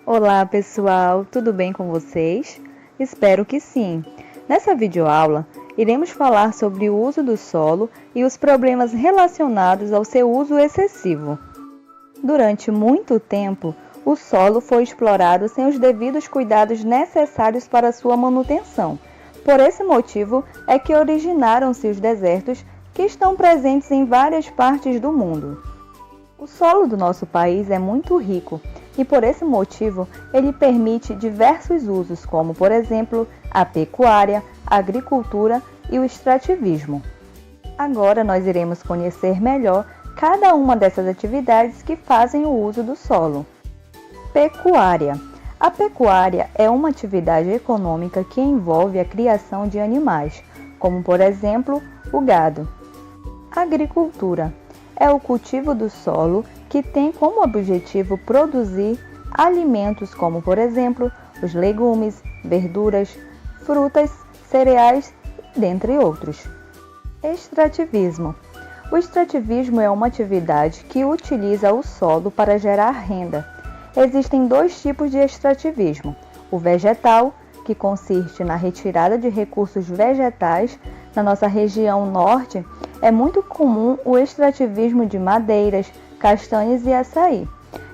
Olá pessoal, tudo bem com vocês? Espero que sim. Nessa videoaula, iremos falar sobre o uso do solo e os problemas relacionados ao seu uso excessivo. Durante muito tempo, o solo foi explorado sem os devidos cuidados necessários para sua manutenção. Por esse motivo é que originaram-se os desertos que estão presentes em várias partes do mundo. O solo do nosso país é muito rico e, por esse motivo, ele permite diversos usos, como, por exemplo, a pecuária, a agricultura e o extrativismo. Agora nós iremos conhecer melhor cada uma dessas atividades que fazem o uso do solo. Pecuária. A pecuária é uma atividade econômica que envolve a criação de animais, como, por exemplo, o gado. Agricultura é o cultivo do solo que tem como objetivo produzir alimentos como, por exemplo, os legumes, verduras, frutas, cereais, dentre outros. Extrativismo. O extrativismo é uma atividade que utiliza o solo para gerar renda. Existem dois tipos de extrativismo: o vegetal, que consiste na retirada de recursos vegetais. Na nossa região norte, é muito comum o extrativismo de madeiras, castanhas e açaí.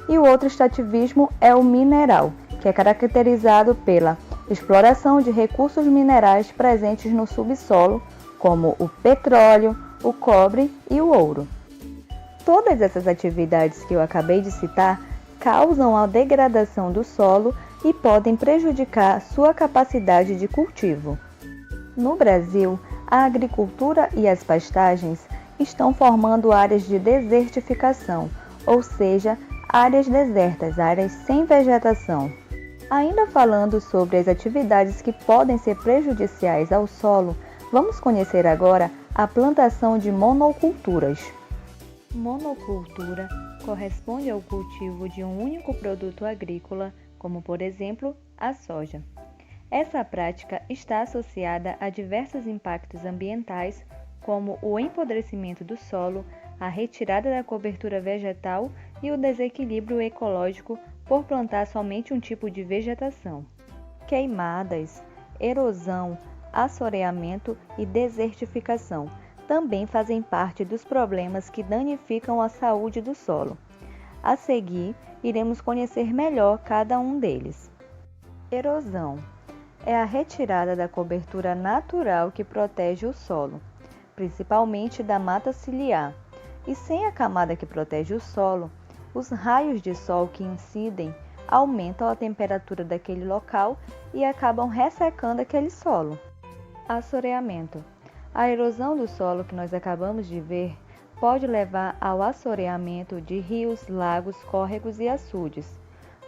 E o outro extrativismo é o mineral, que é caracterizado pela exploração de recursos minerais presentes no subsolo, como o petróleo, o cobre e o ouro. Todas essas atividades que eu acabei de citar causam a degradação do solo e podem prejudicar sua capacidade de cultivo. No Brasil, a agricultura e as pastagens estão formando áreas de desertificação, ou seja, áreas desertas, áreas sem vegetação. Ainda falando sobre as atividades que podem ser prejudiciais ao solo, vamos conhecer agora a plantação de monoculturas. Monocultura corresponde ao cultivo de um único produto agrícola, como por exemplo a soja. Essa prática está associada a diversos impactos ambientais, como o empodrecimento do solo, a retirada da cobertura vegetal e o desequilíbrio ecológico por plantar somente um tipo de vegetação. Queimadas, erosão, assoreamento e desertificação também fazem parte dos problemas que danificam a saúde do solo. A seguir, iremos conhecer melhor cada um deles. Erosão é a retirada da cobertura natural que protege o solo, principalmente da mata ciliar. E sem a camada que protege o solo, os raios de sol que incidem aumentam a temperatura daquele local e acabam ressecando aquele solo. Assoreamento. A erosão do solo que nós acabamos de ver pode levar ao assoreamento de rios, lagos, córregos e açudes,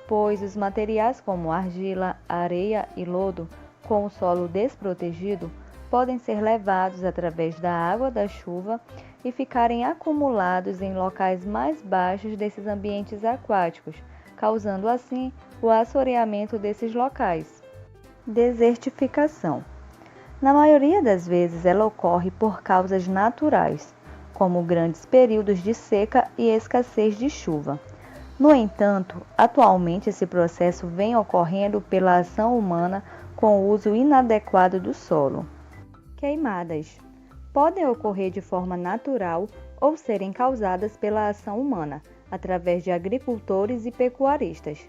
pois os materiais como argila, areia e lodo, com o solo desprotegido, podem ser levados através da água da chuva e ficarem acumulados em locais mais baixos desses ambientes aquáticos, causando assim o assoreamento desses locais. Desertificação. Na maioria das vezes ela ocorre por causas naturais, como grandes períodos de seca e escassez de chuva. No entanto, atualmente esse processo vem ocorrendo pela ação humana com o uso inadequado do solo. Queimadas. Podem ocorrer de forma natural ou serem causadas pela ação humana, através de agricultores e pecuaristas.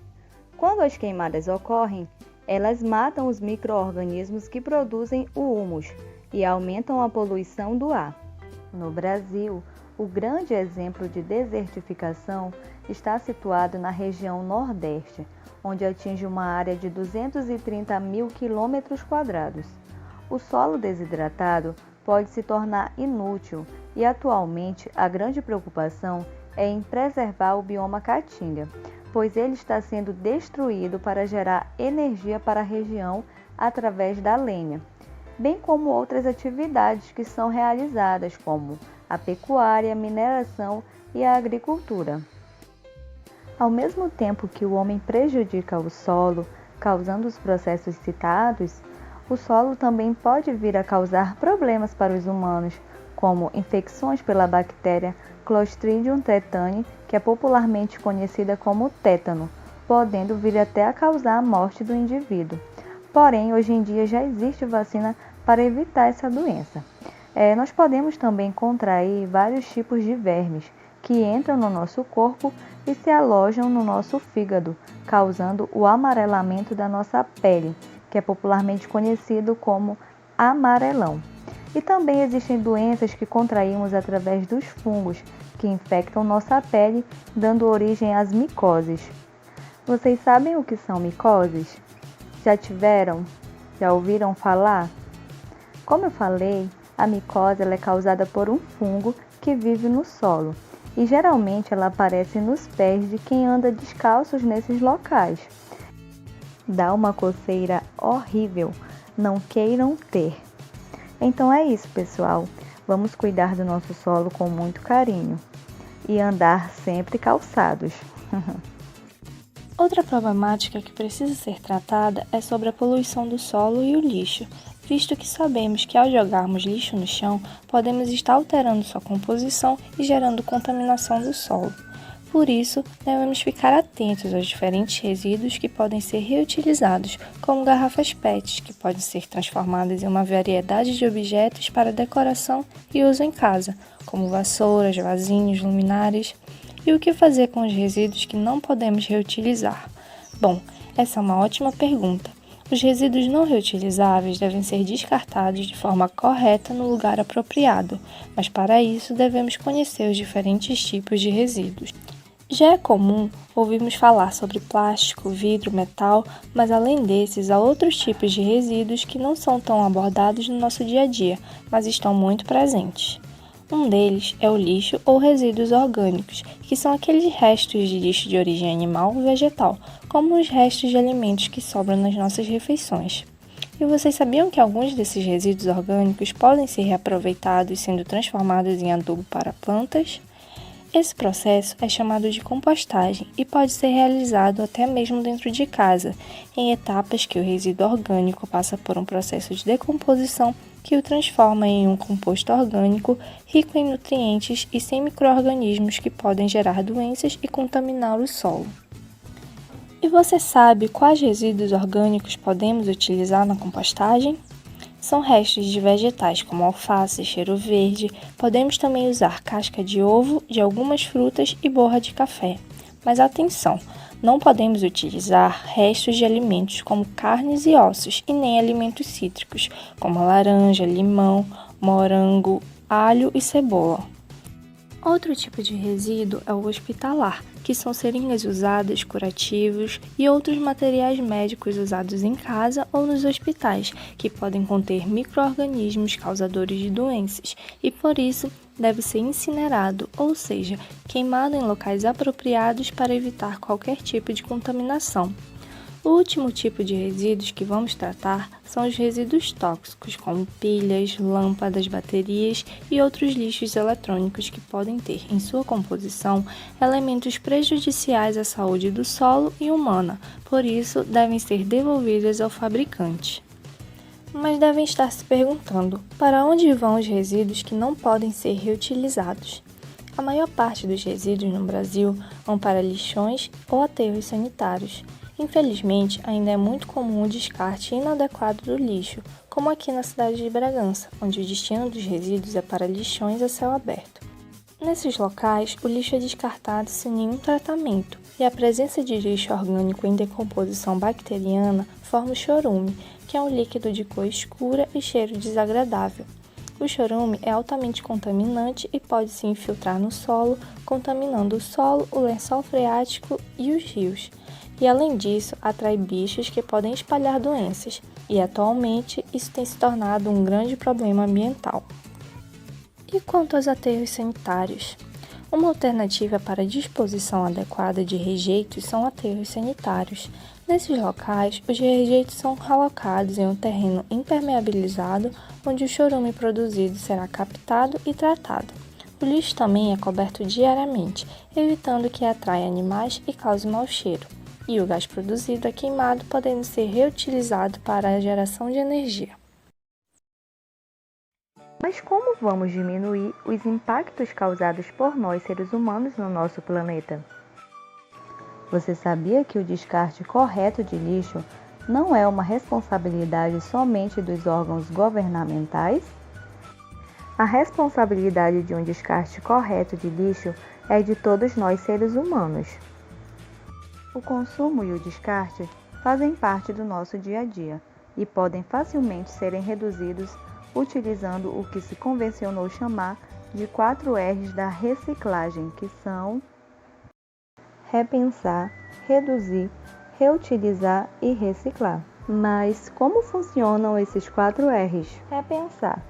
Quando as queimadas ocorrem, elas matam os micro-organismos que produzem o humus e aumentam a poluição do ar. No Brasil, o grande exemplo de desertificação está situado na região Nordeste, onde atinge uma área de 230 mil km². O solo desidratado pode se tornar inútil e, atualmente, a grande preocupação é em preservar o bioma caatinga, pois ele está sendo destruído para gerar energia para a região através da lenha, bem como outras atividades que são realizadas, como a pecuária, a mineração e a agricultura. Ao mesmo tempo que o homem prejudica o solo, causando os processos citados, o solo também pode vir a causar problemas para os humanos, como infecções pela bactéria Clostridium tetani, que é popularmente conhecida como tétano, podendo vir até a causar a morte do indivíduo. Porém, hoje em dia já existe vacina para evitar essa doença. Nós podemos também contrair vários tipos de vermes que entram no nosso corpo e se alojam no nosso fígado, causando o amarelamento da nossa pele, que é popularmente conhecido como amarelão. E também existem doenças que contraímos através dos fungos, que infectam nossa pele, dando origem às micoses. Vocês sabem o que são micoses? Já ouviram falar? Como eu falei, a micose é causada por um fungo que vive no solo e geralmente ela aparece nos pés de quem anda descalços nesses locais. Dá uma coceira horrível, não queiram ter. Então é isso, pessoal. Vamos cuidar do nosso solo com muito carinho e andar sempre calçados. Outra problemática que precisa ser tratada é sobre a poluição do solo e o lixo, visto que sabemos que ao jogarmos lixo no chão, podemos estar alterando sua composição e gerando contaminação do solo. Por isso, devemos ficar atentos aos diferentes resíduos que podem ser reutilizados, como garrafas PET, que podem ser transformadas em uma variedade de objetos para decoração e uso em casa, como vassouras, vasinhos, luminárias. E o que fazer com os resíduos que não podemos reutilizar? Bom, essa é uma ótima pergunta. Os resíduos não reutilizáveis devem ser descartados de forma correta no lugar apropriado, mas para isso devemos conhecer os diferentes tipos de resíduos. Já é comum ouvirmos falar sobre plástico, vidro, metal, mas além desses, há outros tipos de resíduos que não são tão abordados no nosso dia a dia, mas estão muito presentes. Um deles é o lixo ou resíduos orgânicos, que são aqueles restos de lixo de origem animal ou vegetal, como os restos de alimentos que sobram nas nossas refeições. E vocês sabiam que alguns desses resíduos orgânicos podem ser reaproveitados sendo transformados em adubo para plantas? Esse processo é chamado de compostagem e pode ser realizado até mesmo dentro de casa, em etapas que o resíduo orgânico passa por um processo de decomposição que o transforma em um composto orgânico rico em nutrientes e sem micro-organismos que podem gerar doenças e contaminar o solo. E você sabe quais resíduos orgânicos podemos utilizar na compostagem? São restos de vegetais como alface, cheiro verde. Podemos também usar casca de ovo, de algumas frutas e borra de café. Mas atenção, não podemos utilizar restos de alimentos como carnes e ossos e nem alimentos cítricos, como laranja, limão, morango, alho e cebola. Outro tipo de resíduo é o hospitalar, que são seringas usadas, curativos e outros materiais médicos usados em casa ou nos hospitais, que podem conter micro-organismos causadores de doenças e, por isso, deve ser incinerado, ou seja, queimado em locais apropriados para evitar qualquer tipo de contaminação. O último tipo de resíduos que vamos tratar são os resíduos tóxicos, como pilhas, lâmpadas, baterias e outros lixos eletrônicos que podem ter em sua composição elementos prejudiciais à saúde do solo e humana, por isso devem ser devolvidos ao fabricante. Mas devem estar se perguntando, para onde vão os resíduos que não podem ser reutilizados? A maior parte dos resíduos no Brasil vão para lixões ou aterros sanitários. Infelizmente, ainda é muito comum o descarte inadequado do lixo, como aqui na cidade de Bragança, onde o destino dos resíduos é para lixões a céu aberto. Nesses locais, o lixo é descartado sem nenhum tratamento, e a presença de lixo orgânico em decomposição bacteriana forma o chorume, que é um líquido de cor escura e cheiro desagradável. O chorume é altamente contaminante e pode se infiltrar no solo, contaminando o solo, o lençol freático e os rios. E além disso, atrai bichos que podem espalhar doenças, e atualmente isso tem se tornado um grande problema ambiental. E quanto aos aterros sanitários? Uma alternativa para a disposição adequada de rejeitos são aterros sanitários. Nesses locais, os rejeitos são alocados em um terreno impermeabilizado, onde o chorume produzido será captado e tratado. O lixo também é coberto diariamente, evitando que atraia animais e cause mau cheiro. E o gás produzido é queimado, podendo ser reutilizado para a geração de energia. Mas como vamos diminuir os impactos causados por nós, seres humanos, no nosso planeta? Você sabia que o descarte correto de lixo não é uma responsabilidade somente dos órgãos governamentais? A responsabilidade de um descarte correto de lixo é de todos nós seres humanos. O consumo e o descarte fazem parte do nosso dia a dia e podem facilmente serem reduzidos utilizando o que se convencionou chamar de 4 R's da reciclagem, que são repensar, reduzir, reutilizar e reciclar. Mas como funcionam esses 4 R's? Repensar.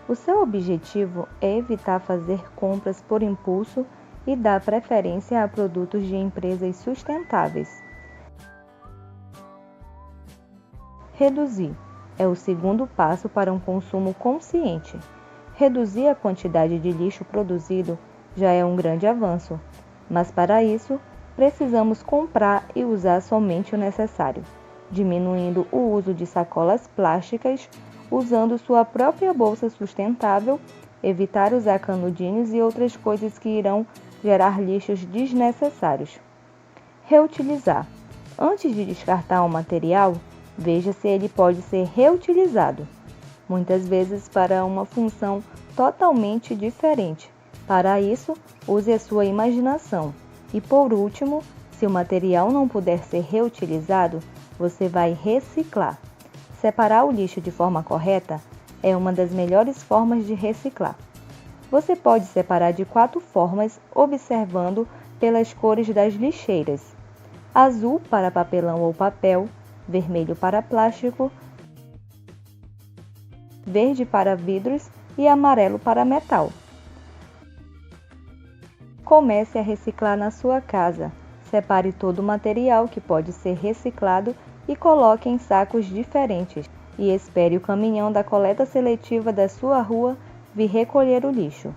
O seu objetivo é evitar fazer compras por impulso e dar preferência a produtos de empresas sustentáveis. Reduzir é o segundo passo para um consumo consciente. Reduzir a quantidade de lixo produzido já é um grande avanço, mas para isso precisamos comprar e usar somente o necessário, diminuindo o uso de sacolas plásticas, usando sua própria bolsa sustentável, evitar usar canudinhos e outras coisas que irão gerar lixos desnecessários. Reutilizar. Antes de descartar um material, veja se ele pode ser reutilizado, muitas vezes para uma função totalmente diferente. Para isso, use a sua imaginação. E por último, se o material não puder ser reutilizado, você vai reciclar. Separar o lixo de forma correta é uma das melhores formas de reciclar. Você pode separar de 4 formas, observando pelas cores das lixeiras: azul para papelão ou papel, vermelho para plástico, verde para vidros e amarelo para metal. Comece a reciclar na sua casa. Separe todo o material que pode ser reciclado e coloque em sacos diferentes. E espere o caminhão da coleta seletiva da sua rua vir recolher o lixo.